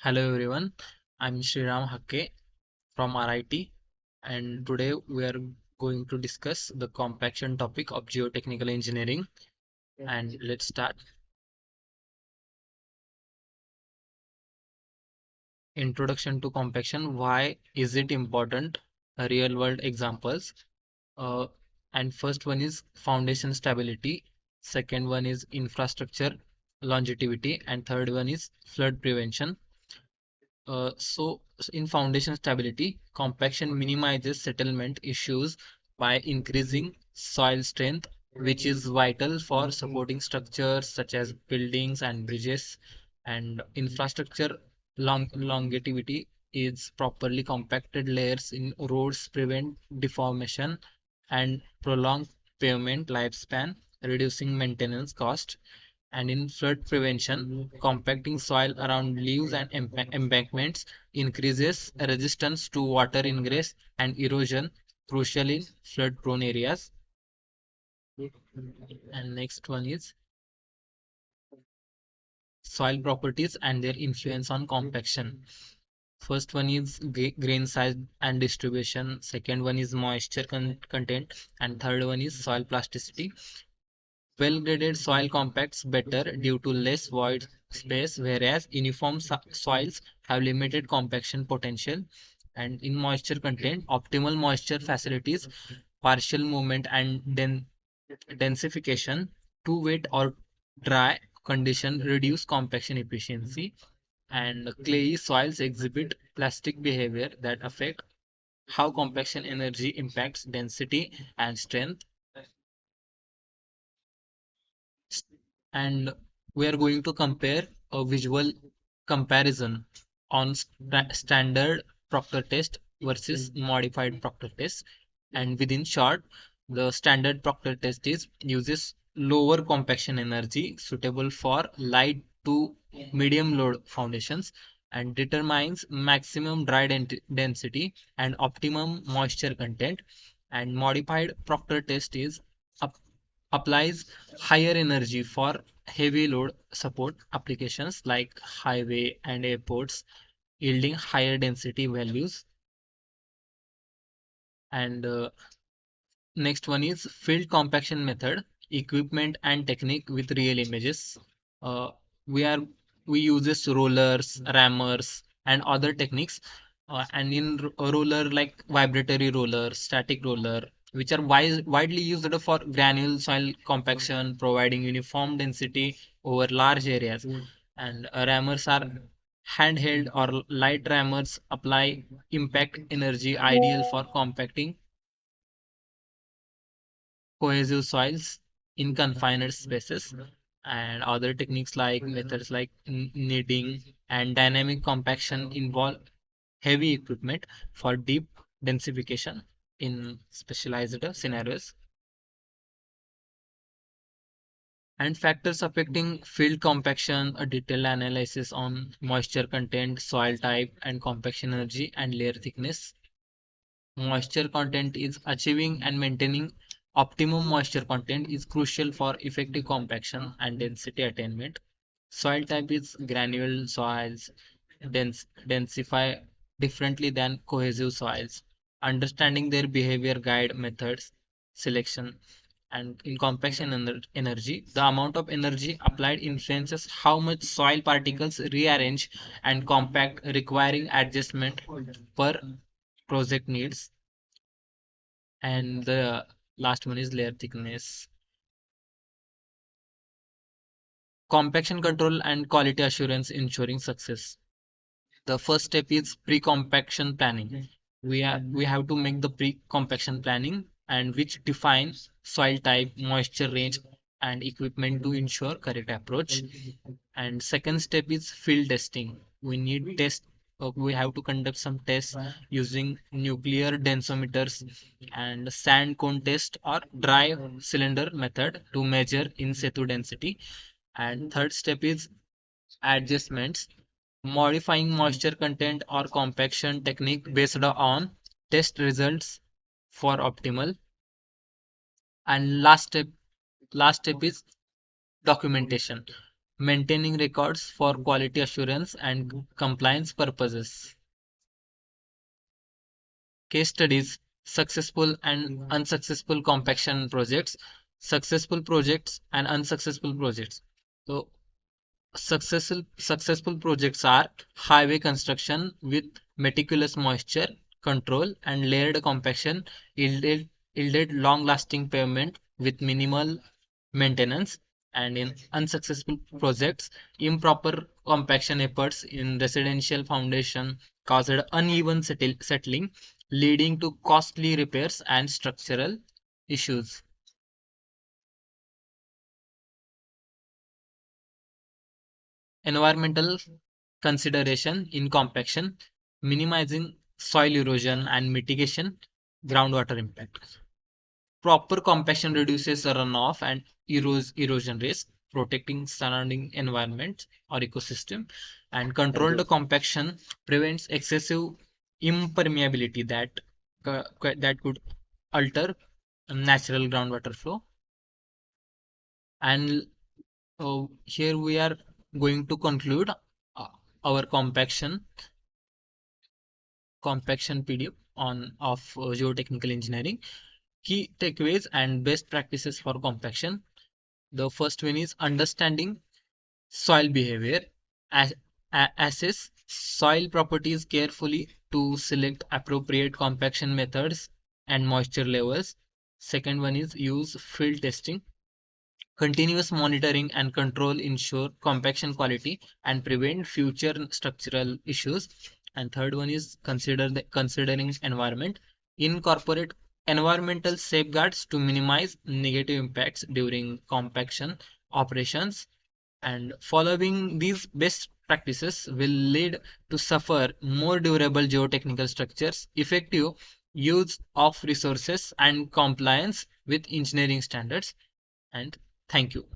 Hello everyone, I'm Sriram Hakke from RIT, and today we are going to discuss the compaction topic of geotechnical engineering. And let's start. Introduction to compaction. Why is it important? Real world examples. Uh, and first one is foundation stability. Second one is infrastructure longevity, and third one is flood prevention. In foundation stability, compaction minimizes settlement issues by increasing soil strength, which is vital for supporting structures such as buildings and bridges. And infrastructure longevity is properly compacted layers in roads prevent deformation and prolong pavement lifespan, reducing maintenance cost. And in flood prevention, compacting soil around levees and embankments increases resistance to water ingress and erosion, crucial in flood-prone areas. And next one is soil properties and their influence on compaction. First one is grain size and distribution. Second one is moisture content, and third one is soil plasticity. Well-graded soil compacts better due to less void space, whereas uniform soils have limited compaction potential. And in moisture content, optimal moisture facilities, partial movement, and densification to wet or dry condition reduce compaction efficiency. And clayey soils exhibit plastic behavior that affect how compaction energy impacts density and strength. And we are going to compare a visual comparison on standard Proctor test versus modified Proctor test. And within short, the standard Proctor test is uses lower compaction energy suitable for light to medium load foundations and determines maximum dry density and optimum moisture content. And modified Proctor test is applies higher energy for heavy load support applications like highway and airports, yielding higher density values. And next one is field compaction method, equipment and technique with real images. Uh, we are we uses rollers, rammers, and other techniques. And in roller like vibratory roller, static roller, which are widely used for granule soil compaction, providing uniform density over large areas. And rammers are handheld or light rammers apply impact energy ideal for compacting cohesive soils in confined spaces. And other techniques like methods like kneading and dynamic compaction involve heavy equipment for deep densification in specialized scenarios. And factors affecting field compaction, a detailed analysis on moisture content, soil type, and compaction energy and layer thickness. Moisture content is achieving and maintaining optimum moisture content is crucial for effective compaction and density attainment. Soil type is granule soils, densify differently than cohesive soils. Understanding their behavior guide methods selection. And in compaction energy, the amount of energy applied influences how much soil particles rearrange and compact, requiring adjustment per project needs. And the last one is layer thickness. Compaction control and quality assurance ensuring success. The first step is pre-compaction planning. We have to make the pre-compaction planning and which defines soil type, moisture range, and equipment to ensure correct approach. And second step is field testing. We have to conduct some tests using nuclear densimeters and sand cone test or dry cylinder method to measure in situ density. And third step is adjustments, modifying moisture content or compaction technique based on test results for optimal. And last step is documentation. maintaining records for quality assurance and compliance purposes. Case studies: successful and unsuccessful compaction projects, successful projects and unsuccessful projects. So successful projects are highway construction with meticulous moisture control and layered compaction yielded long-lasting pavement with minimal maintenance, and in unsuccessful projects, improper compaction efforts in residential foundation caused uneven settling, leading to costly repairs and structural issues. Environmental consideration in compaction, minimizing soil erosion and mitigation groundwater impact. Proper compaction reduces runoff and erosion risk, protecting surrounding environment or ecosystem, and controlled compaction prevents excessive impermeability that could alter natural groundwater flow. And here we are going to conclude our compaction PDF on of geotechnical engineering. Key takeaways and best practices for compaction. The first one is understanding soil behavior. As, assess soil properties carefully to select appropriate compaction methods and moisture levels. Second one is use field testing. Continuous monitoring and control ensure compaction quality and prevent future structural issues. And third one is considering environment. Incorporate environmental safeguards to minimize negative impacts during compaction operations. And following these best practices will lead to suffer more durable geotechnical structures, effective use of resources, and compliance with engineering standards. And thank you.